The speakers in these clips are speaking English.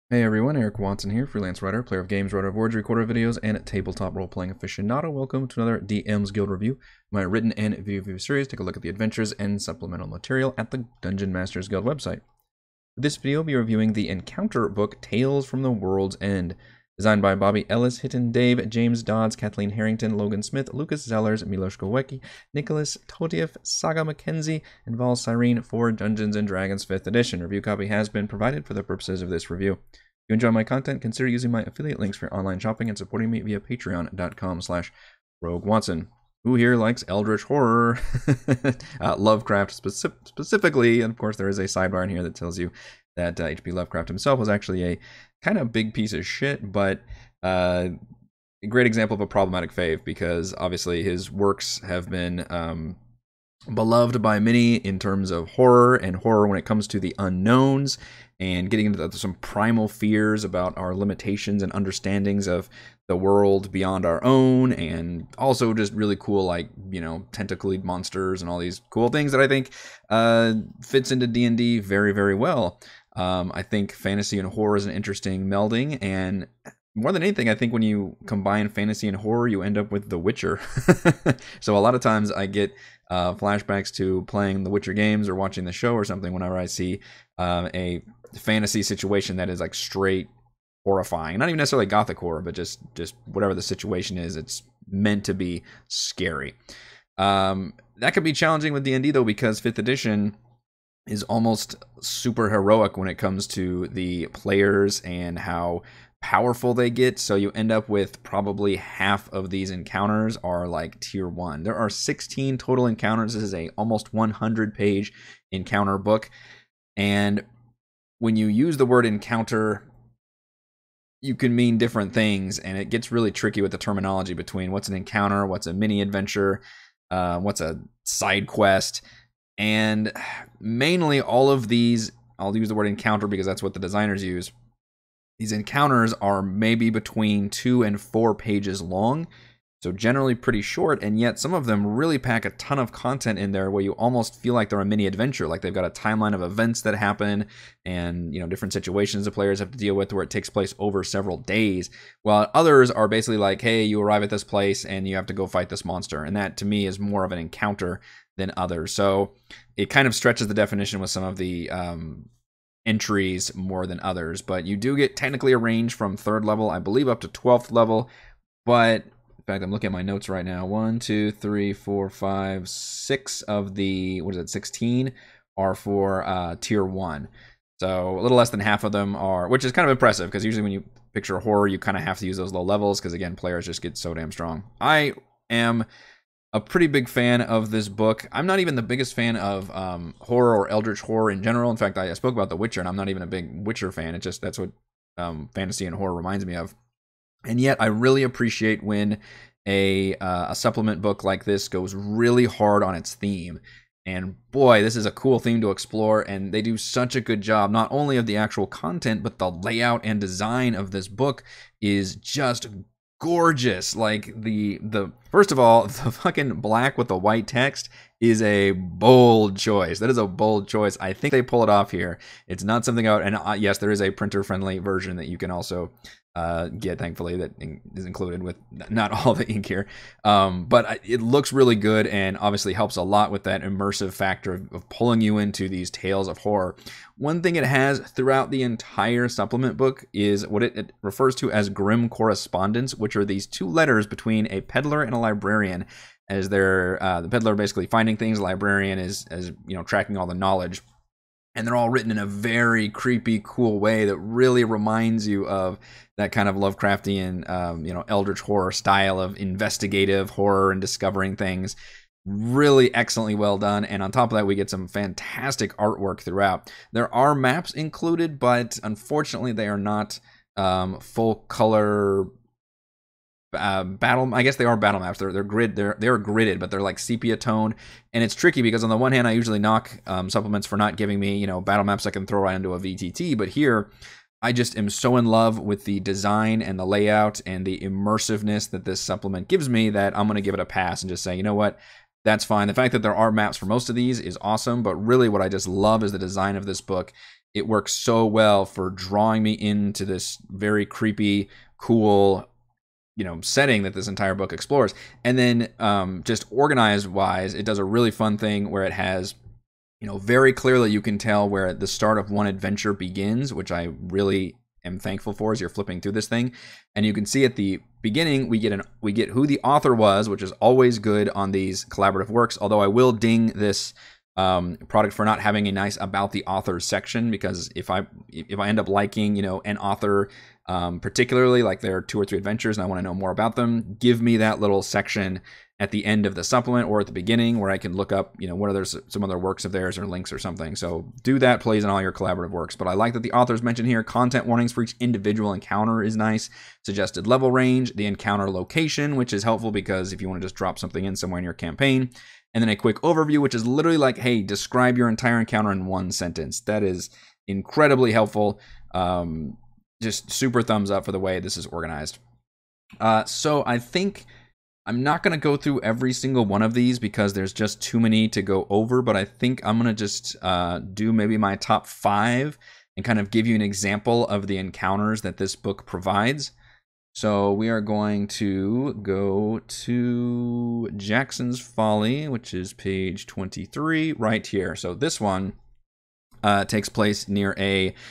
Hey everyone, Eric Watson here, freelance writer, player of games, writer of words, recorder of videos, and tabletop role-playing aficionado. Welcome to another DM's Guild review, my written and video review series. Take a look at the adventures and supplemental material at the Dungeon Masters Guild website. For this video, I'll be reviewing the Encounter book, Tales from the World's End, designed by Bobby Ellis, Hiten, Dave, James Dodds, Kathleen Harrington, Logan Smith, Lucas Zellers, Miłosz Gawęcki, Nikolas, Totief, Saga, Mackenzie, and Vall, Syrene for Dungeons & Dragons 5th edition. Review copy has been provided for the purposes of this review. If you enjoy my content, consider using my affiliate links for online shopping and supporting me via patreon.com/roguewatson. Who here likes Eldritch Horror? Lovecraft specifically, and of course there is a sidebar in here that tells you that H.P. Lovecraft himself was actually a kind of big piece of shit, but a great example of a problematic fave, because obviously his works have been beloved by many in terms of horror, and horror when it comes to the unknowns and getting into some primal fears about our limitations and understandings of the world beyond our own, and also just really cool, like, you know, tentacled monsters and all these cool things that I think fits into D&D very, very well. I think fantasy and horror is an interesting melding, and more than anything, I think when you combine fantasy and horror, you end up with The Witcher. So a lot of times I get flashbacks to playing The Witcher games or watching the show or something whenever I see a fantasy situation that is like straight horrifying. Not even necessarily gothic horror, but just whatever the situation is, it's meant to be scary. That could be challenging with D&D though, because 5th edition is almost super heroic when it comes to the players and how powerful they get. So you end up with probably half of these encounters are like tier 1. There are 16 total encounters. This is a almost 100-page encounter book, and when you use the word encounter, you can mean different things, and it gets really tricky with the terminology between what's an encounter, what's a mini adventure, what's a side quest. And mainly all of these, I'll use the word encounter because that's what the designers use. These encounters are maybe between 2 and 4 pages long, so generally pretty short, and yet some of them really pack a ton of content in there where you almost feel like they're a mini adventure, like they've got a timeline of events that happen and, you know, different situations the players have to deal with where it takes place over several days, while others are basically like, hey, you arrive at this place and you have to go fight this monster, and that to me is more of an encounter than others. So it kind of stretches the definition with some of the entries more than others, but you do get technically a range from 3rd level, I believe, up to 12th level. But in fact, I'm looking at my notes right now. 1, 2, 3, 4, 5, 6 of the, 16 are for tier 1. So a little less than half of them are, which is kind of impressive, because usually when you picture horror, you kind of have to use those low levels, because again, players just get so damn strong. I am a pretty big fan of this book. I'm not even the biggest fan of horror or eldritch horror in general. In fact, I spoke about The Witcher, and I'm not even a big Witcher fan. It's just, that's what fantasy and horror reminds me of. And yet I really appreciate when a supplement book like this goes really hard on its theme. And boy, this is a cool theme to explore, and they do such a good job, not only of the actual content, but the layout and design of this book is just gorgeous. Like the first of all, the fucking black with the white text is a bold choice. That is a bold choice. I think they pull it off here. It's not something out, and yes, there is a printer-friendly version that you can also get, thankfully, that is included with not all the ink here. But it looks really good, and obviously helps a lot with that immersive factor of pulling you into these tales of horror. One thing it has throughout the entire supplement book is what it refers to as grim correspondence, which are these 2 letters between a peddler and a librarian, as they're the peddler basically finding things, the librarian is, as you know, tracking all the knowledge. And they're all written in a very creepy, cool way that really reminds you of that kind of Lovecraftian, you know, eldritch horror style of investigative horror and discovering things. Really excellently well done. And on top of that, we get some fantastic artwork throughout. There are maps included, but unfortunately they are not full color battle. I guess they are battle maps. They're gridded, but they're like sepia tone, and it's tricky because on the one hand, I usually knock supplements for not giving me, you know, battle maps I can throw right into a VTT, but here I just am so in love with the design and the layout and the immersiveness that this supplement gives me that I'm going to give it a pass and just say, you know what, that's fine. The fact that there are maps for most of these is awesome, but really what I just love is the design of this book it works so well for drawing me into this very creepy, cool, setting that this entire book explores. And then just organized wise, it does a really fun thing where it has, very clearly you can tell where the start of one adventure begins, which I really am thankful for as you're flipping through this thing. And you can see at the beginning we get who the author was, which is always good on these collaborative works, although I will ding this product for not having a nice about the author section, because if I end up liking an author particularly, like there are 2 or 3 adventures and I want to know more about them, give me that little section at the end of the supplement or at the beginning where I can look up what are some other works of theirs or links or something. So do that please in all your collaborative works. But I like that the authors mentioned here content warnings for each individual encounter is nice, suggested level range, the encounter location, which is helpful because if you want to just drop something in somewhere in your campaign, and then a quick overview, which is literally like, hey, describe your entire encounter in 1 sentence. That is incredibly helpful. Just super thumbs up for the way this is organized. So I think I'm not going to go through every single one of these because there's just too many to go over, but I think I'm going to just do maybe my top 5 and kind of give you an example of the encounters that this book provides. So we are going to go to Jackson's Folly, which is page 23 right here. So this one takes place near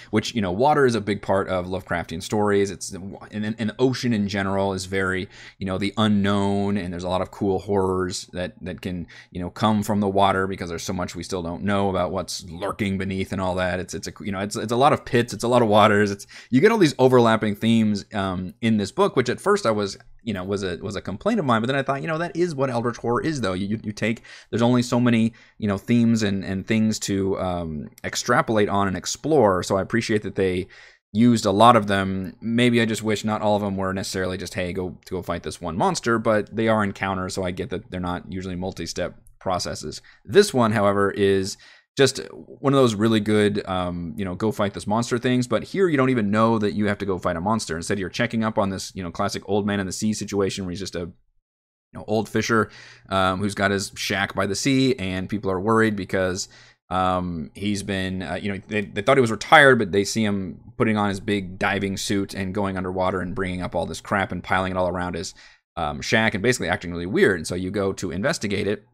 which, water is a big part of Lovecraftian stories. It's and the ocean in general is very, the unknown, and there's a lot of cool horrors that can, come from the water because there's so much we still don't know about what's lurking beneath and all that. It's a lot of pits, it's a lot of waters. You get all these overlapping themes in this book, which at first I was was a complaint of mine, but then I thought, that is what Eldritch horror is, though. You take, there's only so many, themes and things to extrapolate on and explore. So I appreciate that they used a lot of them. Maybe I just wish not all of them were necessarily just, hey, go fight this one monster, but they are encounters, so I get that they're not usually multi-step processes. This one, however, is just one of those really good, go fight this monster things. But here you don't even know that you have to go fight a monster. Instead, you're checking up on this, classic old man in the sea situation where he's just a old fisher who's got his shack by the sea, and people are worried because he's been, they thought he was retired, but they see him putting on his big diving suit and going underwater and bringing up all this crap and piling it all around his shack and basically acting really weird. And so you go to investigate it.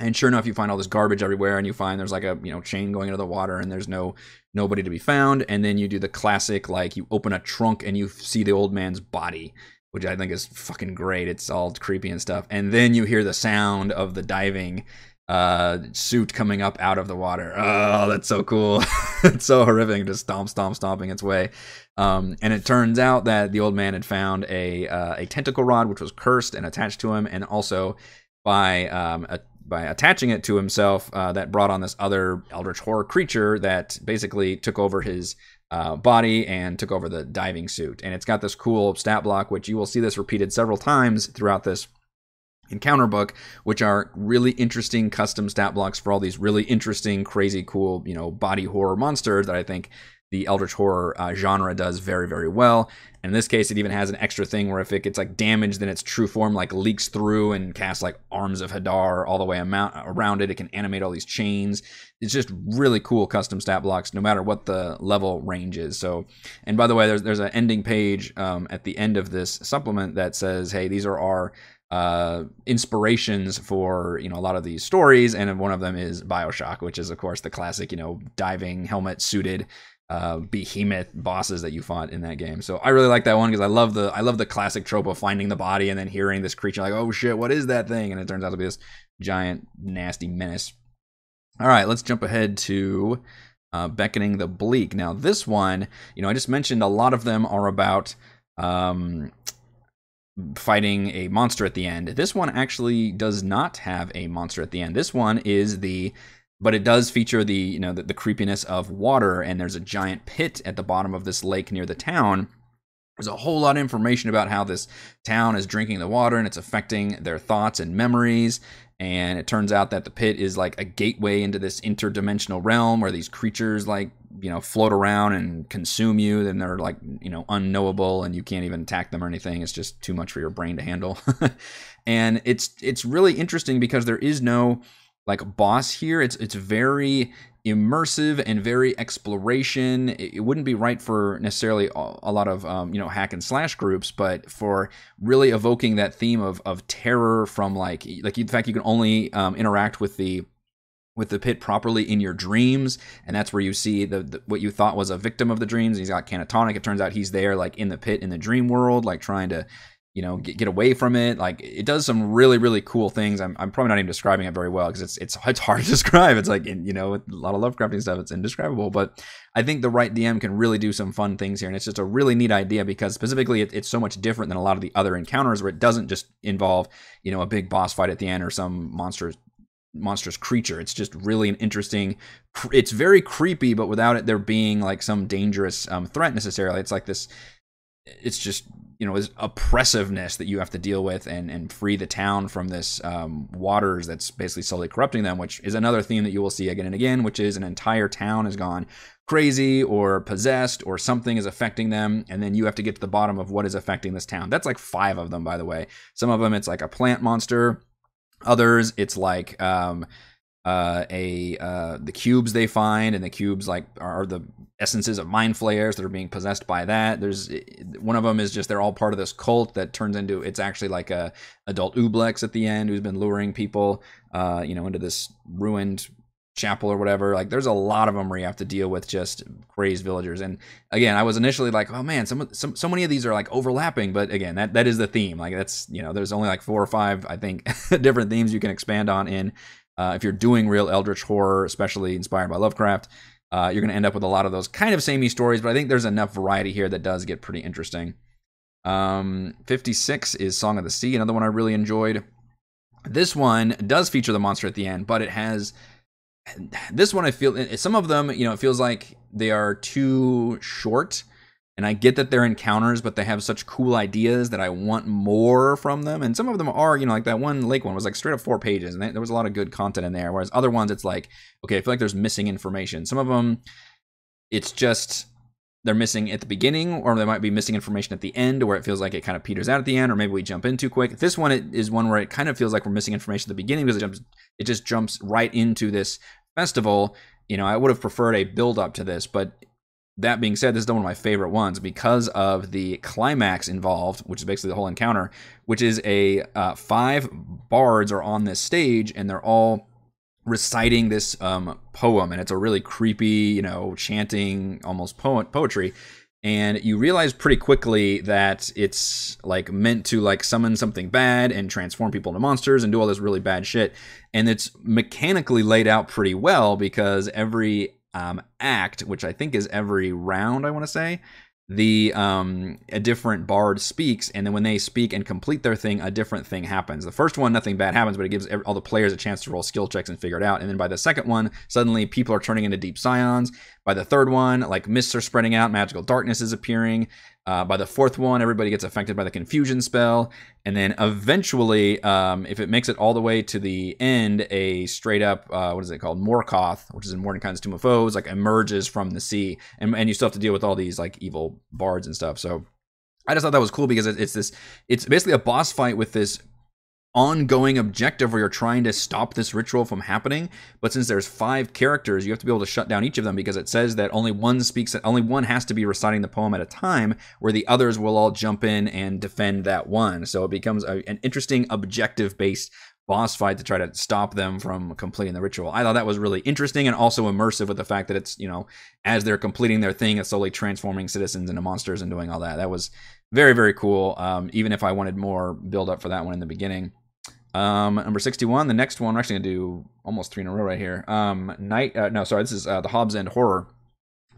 And sure enough, you find all this garbage everywhere, and you find there's like a chain going into the water, and there's nobody to be found. And then you do the classic, like you open a trunk and you see the old man's body, which I think is fucking great. It's all creepy and stuff. And then you hear the sound of the diving suit coming up out of the water. Oh, that's so cool. It's so horrific, just stomping its way. And it turns out that the old man had found a tentacle rod, which was cursed and attached to him, and also by attaching it to himself, that brought on this other eldritch horror creature that basically took over his body and took over the diving suit. And it's got this cool stat block, which you will see this repeated several times throughout this encounter book, which are really interesting custom stat blocks for all these really interesting, crazy, cool, body horror monsters that I think the eldritch horror genre does very, very well. And in this case, it even has an extra thing where if it gets like damaged, then its true form like leaks through and casts like arms of Hadar all the way around it. It can animate all these chains. It's just really cool custom stat blocks, no matter what the level range is. So, and by the way, there's an ending page at the end of this supplement that says, hey, these are our inspirations for a lot of these stories, and one of them is BioShock, which is of course the classic diving helmet suited behemoth bosses that you fought in that game. So I really like that one because I love the classic trope of finding the body and then hearing this creature like, oh shit, what is that thing? And it turns out to be this giant nasty menace. All right, let's jump ahead to Beckoning the Bleak. Now this one, I just mentioned a lot of them are about fighting a monster at the end. This one actually does not have a monster at the end. This one is but it does feature the creepiness of water, and there's a giant pit at the bottom of this lake near the town. There's a whole lot of information about how this town is drinking the water and it's affecting their thoughts and memories. And it turns out that the pit is like a gateway into this interdimensional realm where these creatures float around and consume you. Then they're like, unknowable, and you can't even attack them or anything. It's just too much for your brain to handle. And it's really interesting because there is no like boss here. It's very immersive and very exploration. It wouldn't be right for necessarily a lot of hack and slash groups, but for really evoking that theme of terror from like the fact you can only interact with the pit properly in your dreams, and that's where you see the what you thought was a victim of the dreams. He's got catatonic. It turns out he's there like in the pit in the dream world, like trying to get away from it. Like it does some really, really cool things. I'm probably not even describing it very well because it's hard to describe. It's like, with a lot of Lovecrafting stuff, it's indescribable. But I think the right DM can really do some fun things here, and it's just a really neat idea because specifically it's so much different than a lot of the other encounters where it doesn't just involve a big boss fight at the end or some monstrous creature. It's just really an interesting. It's very creepy, but without it there being like some dangerous threat necessarily. It's like this. It's just this oppressiveness that you have to deal with and free the town from this waters that's basically slowly corrupting them, which is another theme that you will see again and again, which is an entire town has gone crazy or possessed or something is affecting them, and then you have to get to the bottom of what is affecting this town. That's like 5 of them, by the way. Some of them it's like a plant monster. Others it's like the cubes they find, and the cubes like are the essences of mind flayers that are being possessed by that. There's one of them is just they're all part of this cult that turns into it's actually like a adult Ublex at the end who's been luring people into this ruined chapel or whatever. Like there's a lot of them where you have to deal with just crazed villagers. And again, I was initially like, oh man, so many of these are like overlapping, but again, that is the theme. Like that's there's only like 4 or 5 I think different themes you can expand on in if you're doing real eldritch horror, especially inspired by Lovecraft. You're going to end up with a lot of those kind of samey stories, but I think there's enough variety here that does get pretty interesting. 56 is Song of the Sea, another one I really enjoyed. This one does feature the monster at the end, but it has this one I feel some of them it feels like they are too short, and I get that they're encounters, but they have such cool ideas that I want more from them. And some of them are like that one lake one was like straight up 4 pages, and there was a lot of good content in there, whereas other ones it's like, okay, I feel like there's missing information. Some of them it's just they're missing at the beginning, or they might be missing information at the end, where it feels like it kind of peters out at the end, or maybe we jump in too quick. This one is one where it kind of feels like we're missing information at the beginning because it just jumps right into this festival. I would have preferred a build up to this, but that being said, this is one of my favorite ones because of the climax involved, which is basically the whole encounter, which is 5 bards are on this stage and they're all reciting this poem, and it's a really creepy, chanting almost poetry. And you realize pretty quickly that it's like meant to like summon something bad and transform people into monsters and do all this really bad shit. And it's mechanically laid out pretty well because every act, which I think is every round, I want to say, a different bard speaks, and then when they speak and complete their thing, a different thing happens. The first one, nothing bad happens, but it gives all the players a chance to roll skill checks and figure it out. And then by the second one, suddenly people are turning into deep scions. By the third one, like mists are spreading out, magical darkness is appearing. By the fourth one, everybody gets affected by the confusion spell. And then eventually, if it makes it all the way to the end, a straight up, what is it called? Morkoth, which is in Mordenkainen's Tomb of Foes, like emerges from the sea. And you still have to deal with all these like evil bards and stuff. So I just thought that was cool because it's basically a boss fight with this ongoing objective where you're trying to stop this ritual from happening. But since there's 5 characters, you have to be able to shut down each of them because it says that only one has to be reciting the poem at a time, where the others will all jump in and defend that one. So it becomes an interesting objective based boss fight to try to stop them from completing the ritual. I thought that was really interesting and also immersive with the fact that it's, as they're completing their thing, it's slowly transforming citizens into monsters and doing all that. That was very, very cool. Even if I wanted more build up for that one in the beginning. Number 61, the next one, we're actually going to do almost 3 in a row right here. This is the Hobbs End Horror.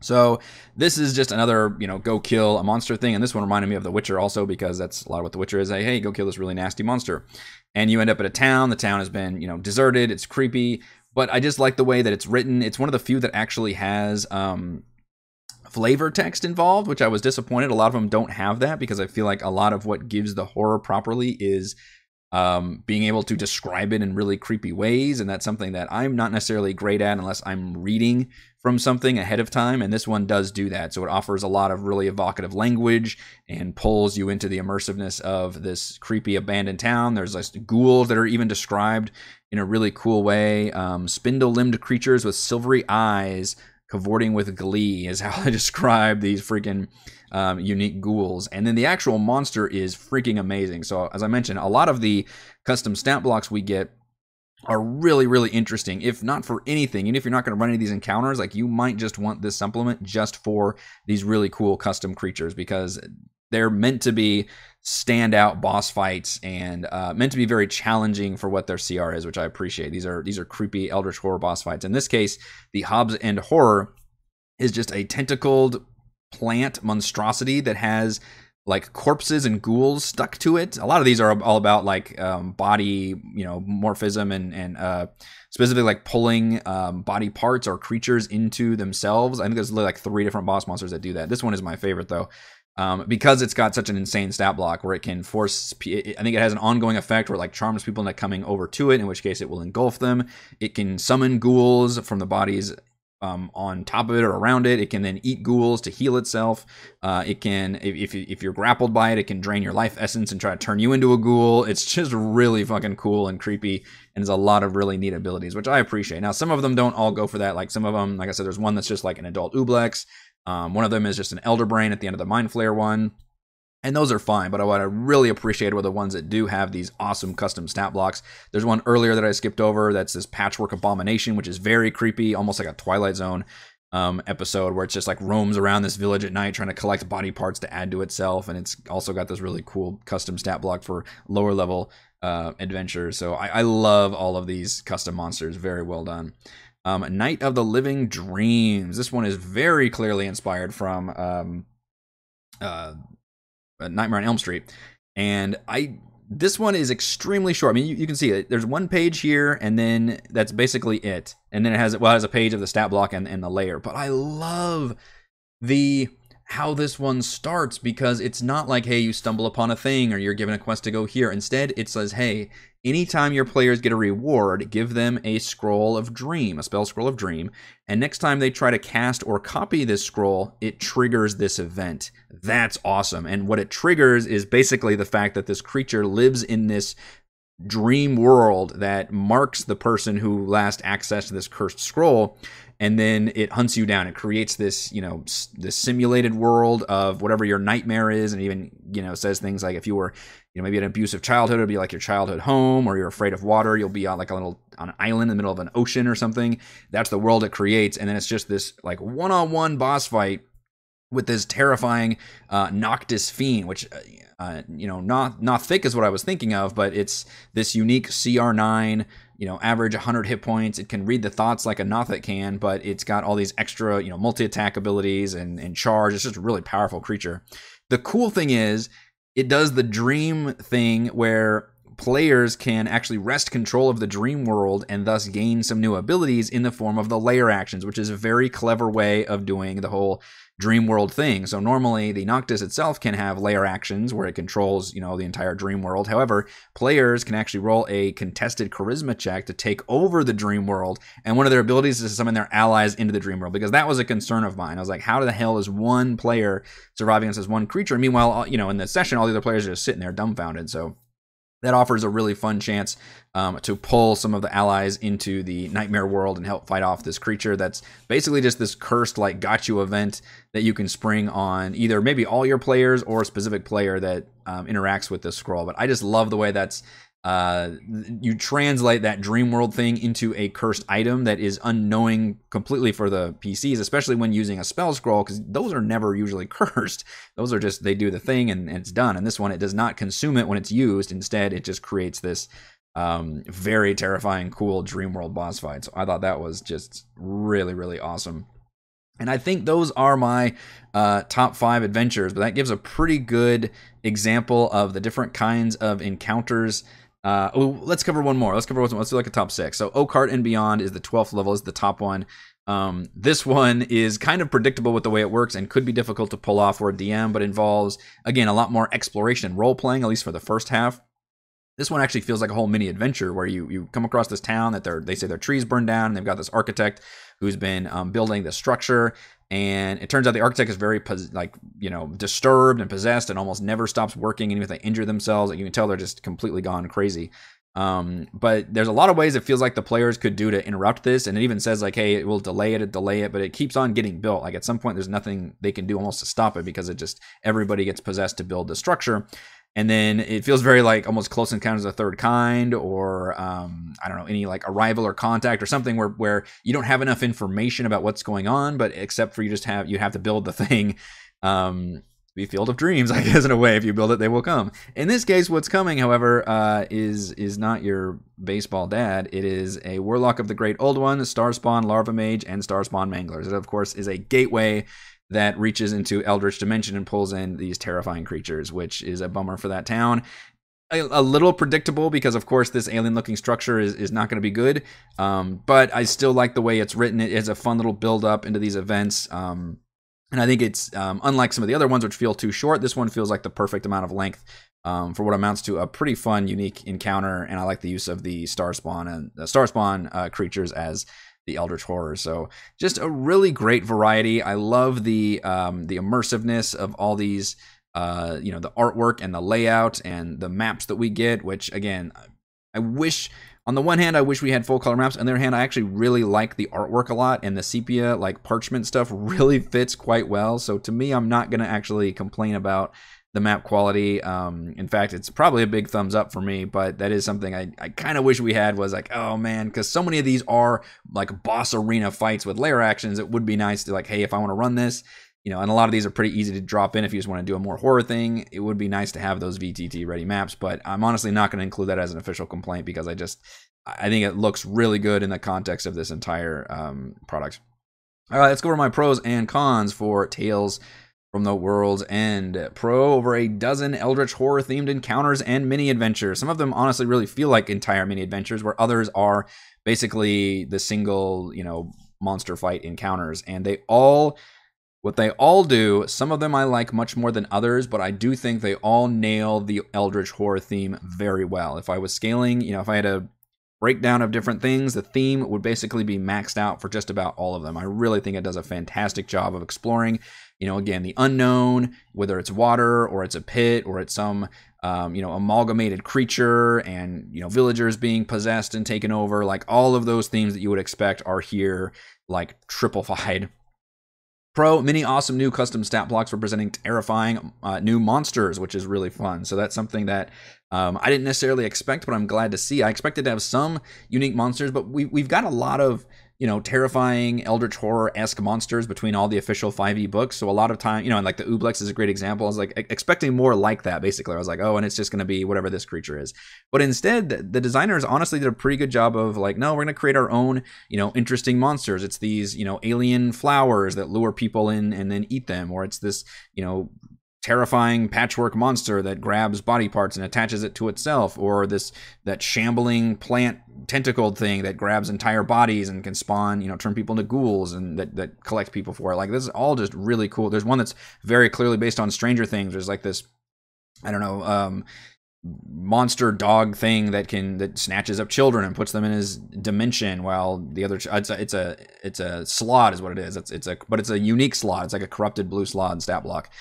So this is just another, go kill a monster thing. And this one reminded me of The Witcher also, because that's a lot of what The Witcher is. Hey, go kill this really nasty monster. And you end up at a town. The town has been, deserted. It's creepy. But I just like the way that it's written. It's one of the few that actually has flavor text involved, which I was disappointed. A lot of them don't have that, because I feel like a lot of what gives the horror properly is being able to describe it in really creepy ways, and that's something that I'm not necessarily great at unless I'm reading from something ahead of time, and this one does do that. So it offers a lot of really evocative language and pulls you into the immersiveness of this creepy abandoned town. There's like ghouls that are even described in a really cool way. Spindle-limbed creatures with silvery eyes cavorting with glee is how I describe these freaking unique ghouls. And then the actual monster is freaking amazing. So as I mentioned, a lot of the custom stat blocks we get are really, really interesting. If not for anything, even if you're not going to run any of these encounters, like you might just want this supplement just for these really cool custom creatures, because they're meant to be standout boss fights and meant to be very challenging for what their CR is, which I appreciate. These are creepy eldritch horror boss fights. In this case, the Hobbs End Horror is just a tentacled plant monstrosity that has like corpses and ghouls stuck to it. A lot of these are all about like body, morphism and specifically like pulling body parts or creatures into themselves. I think there's like 3 different boss monsters that do that. This one is my favorite though, because it's got such an insane stat block where it can force. I think it has an ongoing effect where it like charms people into coming over to it, in which case it will engulf them. It can summon ghouls from the bodies on top of it or around it. It can then eat ghouls to heal itself. It can, if you're grappled by it, it can drain your life essence and try to turn you into a ghoul. It's just really fucking cool and creepy, and there's a lot of really neat abilities, which I appreciate. Now, some of them don't all go for that. Like some of them, like I said, there's one that's just like an adult Ublex. One of them is just an Elder Brain at the end of the Mind Flayer one. And those are fine, but what I really appreciated were the ones that do have these awesome custom stat blocks. There's one earlier that I skipped over that's this Patchwork Abomination, which is very creepy, almost like a Twilight Zone episode where it's just like roams around this village at night trying to collect body parts to add to itself. And it's also got this really cool custom stat block for lower level adventures. So I love all of these custom monsters. Very well done. Night of the Living Dreams. This one is very clearly inspired from Nightmare on Elm Street, and this one is extremely short. I mean, you can see it. There's one page here, and then that's basically it. And then it has a page of the stat block and the layer. But I love how this one starts, because it's not like, hey, you stumble upon a thing or you're given a quest to go here. Instead, it says, hey, anytime your players get a reward, give them a scroll of dream, a spell scroll of dream. And next time they try to cast or copy this scroll, it triggers this event. That's awesome. And what it triggers is basically the fact that this creature lives in this dream world that marks the person who last accessed this cursed scroll. And then it hunts you down. It creates this, this simulated world of whatever your nightmare is. And even, says things like if you were, maybe an abusive childhood, it'd be like your childhood home, or you're afraid of water, you'll be on like on an island in the middle of an ocean or something. That's the world it creates. And then it's just this like one-on-one boss fight with this terrifying Noctis Fiend, which, not thick is what I was thinking of, but it's this unique CR9, average 100 hit points. It can read the thoughts like a Nothic can, but it's got all these extra, multi-attack abilities and charge. It's just a really powerful creature. The cool thing is, it does the dream thing where players can actually wrest control of the dream world and thus gain some new abilities in the form of the layer actions, which is a very clever way of doing the whole dream world thing. So normally the Noctis itself can have layer actions where it controls, the entire dream world. However, players can actually roll a contested charisma check to take over the dream world, and one of their abilities is to summon their allies into the dream world, because that was a concern of mine. I was like, how the hell is one player surviving against this one creature? And meanwhile, in the session, all the other players are just sitting there dumbfounded. So that offers a really fun chance to pull some of the allies into the nightmare world and help fight off this creature that's basically just this cursed like got you event that you can spring on either maybe all your players or a specific player that interacts with this scroll. But I just love the way that's you translate that dream world thing into a cursed item that is unknowing completely for the PCs, especially when using a spell scroll, because those are never usually cursed. Those are just, they do the thing and it's done. And this one, it does not consume it when it's used. Instead, it just creates this very terrifying, cool dream world boss fight. So I thought that was just really, really awesome. And I think those are my top 5 adventures, but that gives a pretty good example of the different kinds of encounters. Let's cover one more. Let's do like a top 6. So Oakheart and Beyond is the 12th level, is the top one. This one is kind of predictable with the way it works and could be difficult to pull off for a DM, but involves, again, a lot more exploration and role playing, at least for the first half. This one actually feels like a whole mini adventure where you come across this town that they say their trees burned down, and they've got this architect who's been building the structure, and it turns out the architect is very disturbed and possessed and almost never stops working, even if they injure themselves. Like, you can tell they're just completely gone crazy. But there's a lot of ways it feels like the players could do to interrupt this, and it even says like, hey, it will delay it, but it keeps on getting built. Like, at some point there's nothing they can do almost to stop it, because everybody gets possessed to build the structure. And then it feels very like almost Close Encounters of the Third Kind, or I don't know, any like Arrival or Contact or something where you don't have enough information about what's going on, but except for you have to build the thing. Be Field of Dreams, I guess, in a way. If you build it, they will come. In this case, what's coming, however, is not your baseball dad. It is a Warlock of the Great Old One, Starspawn Larva Mage, and Starspawn Manglers. It, of course, is a gateway that reaches into Eldritch Dimension and pulls in these terrifying creatures, which is a bummer for that town. A little predictable, because of course this alien-looking structure is not going to be good, but I still like the way it's written. It is a fun little build-up into these events, and I think it's, unlike some of the other ones which feel too short, this one feels like the perfect amount of length for what amounts to a pretty fun, unique encounter, and I like the use of the Starspawn creatures as the Eldritch Horror. So just a really great variety. I love the immersiveness of all these, the artwork and the layout and the maps that we get, which again, I wish, on the one hand, I wish we had full color maps. On the other hand, I actually really like the artwork a lot, and the sepia, like parchment stuff, really fits quite well. So to me, I'm not going to actually complain about the map quality. In fact, it's probably a big thumbs up for me, but that is something I kind of wish we had, was like, oh man, because so many of these are like boss arena fights with layer actions. It would be nice to, like, hey, if I want to run this, and a lot of these are pretty easy to drop in if you just want to do a more horror thing. It would be nice to have those VTT ready maps, but I'm honestly not going to include that as an official complaint, because I think it looks really good in the context of this entire product. All right, let's go over my pros and cons for Tales from the World's End. Pro: over a dozen Eldritch Horror themed encounters and mini adventures. Some of them honestly really feel like entire mini adventures, where others are basically the single, monster fight encounters. And what they all do, some of them I like much more than others, but I do think they all nail the Eldritch Horror theme very well. If I was scaling, if I had a breakdown of different things, the theme would basically be maxed out for just about all of them. I really think it does a fantastic job of exploring, again, the unknown, whether it's water or it's a pit or it's some, amalgamated creature, and, villagers being possessed and taken over. Like, all of those themes that you would expect are here, like, triplified. Pro: many awesome new custom stat blocks representing terrifying new monsters, which is really fun. So that's something that I didn't necessarily expect, but I'm glad to see. I expected to have some unique monsters, but we've got a lot of, terrifying Eldritch Horror-esque monsters between all the official 5e books. So a lot of time, and like the Ublex is a great example. I was like expecting more like that, basically. I was like, oh, and it's just going to be whatever this creature is. But instead, the designers honestly did a pretty good job of like, no, we're going to create our own, interesting monsters. It's these, alien flowers that lure people in and then eat them. Or it's this, terrifying patchwork monster that grabs body parts and attaches it to itself, or that shambling plant tentacled thing that grabs entire bodies and can spawn, turn people into ghouls, and that collect people for it. Like, this is all just really cool. There's one that's very clearly based on Stranger Things. There's like this, I don't know, monster dog thing that snatches up children and puts them in his dimension, while the other it's a slot is what it is. But it's a unique slot. It's like a corrupted blue slot stat block.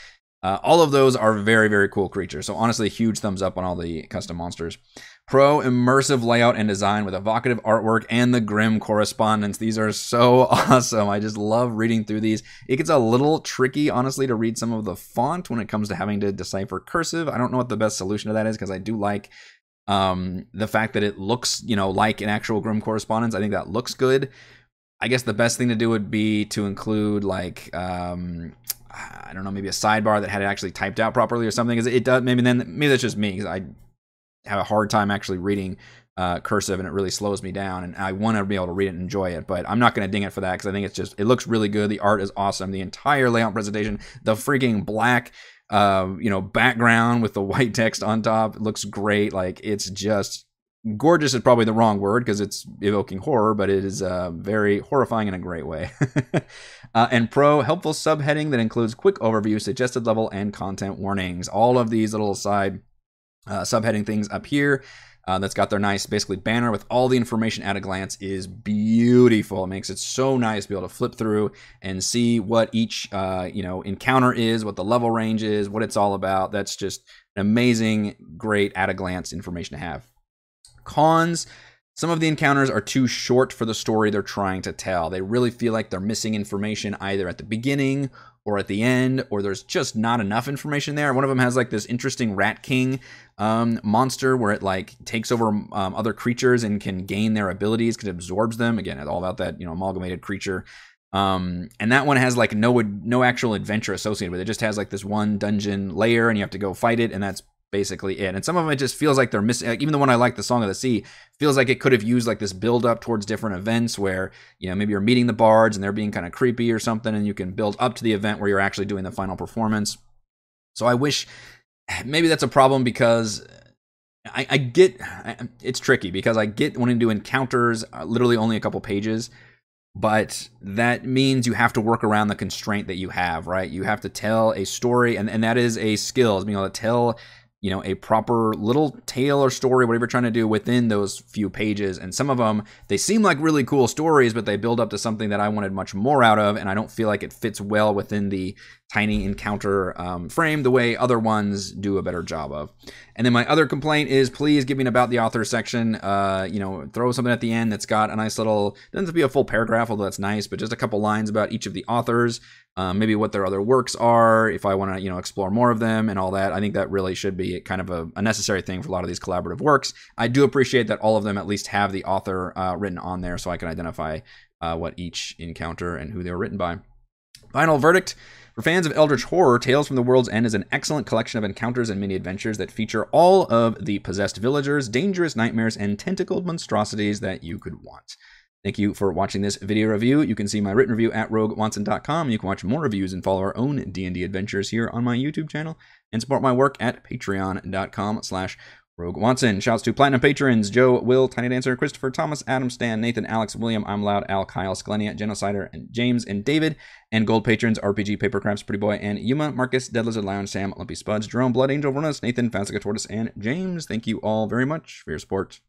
All of those are very, very cool creatures. So honestly, huge thumbs up on all the custom monsters. Pro: immersive layout and design with evocative artwork and the grim correspondence. These are so awesome. I just love reading through these. It gets a little tricky, honestly, to read some of the font when it comes to having to decipher cursive. I don't know what the best solution to that is, because I do like the fact that it looks, like an actual grim correspondence. I think that looks good. I guess the best thing to do would be to include like I don't know, maybe a sidebar that had it actually typed out properly or something. It does. Maybe that's just me, because I have a hard time actually reading cursive, and it really slows me down, and I want to be able to read it and enjoy it. But I'm not going to ding it for that, because I think it looks really good. The art is awesome. The entire layout presentation, the freaking black background with the white text on top, looks great. Like, it's just gorgeous is probably the wrong word, because it's evoking horror, but it is very horrifying in a great way. And pro: helpful subheading that includes quick overview, suggested level, and content warnings. All of these little side subheading things up here. That's got their nice, basically, banner with all the information at a glance is beautiful. It makes it so nice to be able to flip through and see what each, encounter is, what the level range is, what it's all about. That's just an amazing, great at a glance information to have. Cons. Some of the encounters are too short for the story they're trying to tell. They really feel like they're missing information either at the beginning or at the end, or there's just not enough information there. One of them has like this interesting Rat King monster where it like takes over other creatures and can gain their abilities because it absorbs them. Again, it's all about that, amalgamated creature. And that one has like no actual adventure associated with it. It just has like this one dungeon layer and you have to go fight it, and that's basically it. And some of them, it just feels like they're missing. Like, even the one I like, the Song of the Sea, feels like it could have used like this build up towards different events where, maybe you're meeting the bards and they're being kind of creepy or something, and you can build up to the event where you're actually doing the final performance. So I wish, maybe that's a problem, because I get, it's tricky because I get wanting to do encounters literally only a couple pages, but that means you have to work around the constraint that you have, right? You have to tell a story, and that is a skill, is being able to tell a proper little tale or story, whatever you're trying to do within those few pages. And some of them, they seem like really cool stories, but they build up to something that I wanted much more out of, and I don't feel like it fits well within the tiny encounter frame the way other ones do a better job of. And then my other complaint is, please give me an about the author section. Throw something at the end that's got a nice little, doesn't have to be a full paragraph, although that's nice, but just a couple lines about each of the authors. Maybe what their other works are, if I want to, explore more of them and all that. I think that really should be kind of a necessary thing for a lot of these collaborative works. I do appreciate that all of them at least have the author written on there, so I can identify what each encounter and who they were written by. Final verdict. For fans of Eldritch Horror, Tales from the World's End is an excellent collection of encounters and mini-adventures that feature all of the possessed villagers, dangerous nightmares, and tentacled monstrosities that you could want. Thank you for watching this video review. You can see my written review at roguewatson.com. You can watch more reviews and follow our own D&D adventures here on my YouTube channel, and support my work at patreon.com/roguewatson. Shouts to Platinum patrons: Joe, Will, Tiny Dancer, Christopher, Thomas, Adam, Stan, Nathan, Alex, William, I'm Loud, Al, Kyle, Skalenia, Genocider, and James, and David. And gold patrons: RPG, Papercrafts, Pretty Boy, and Yuma, Marcus, Dead Lizard, Lion, Sam, Lumpy Spuds, Jerome, Blood Angel, Runus, Nathan, Fancica Tortoise, and James. Thank you all very much for your support.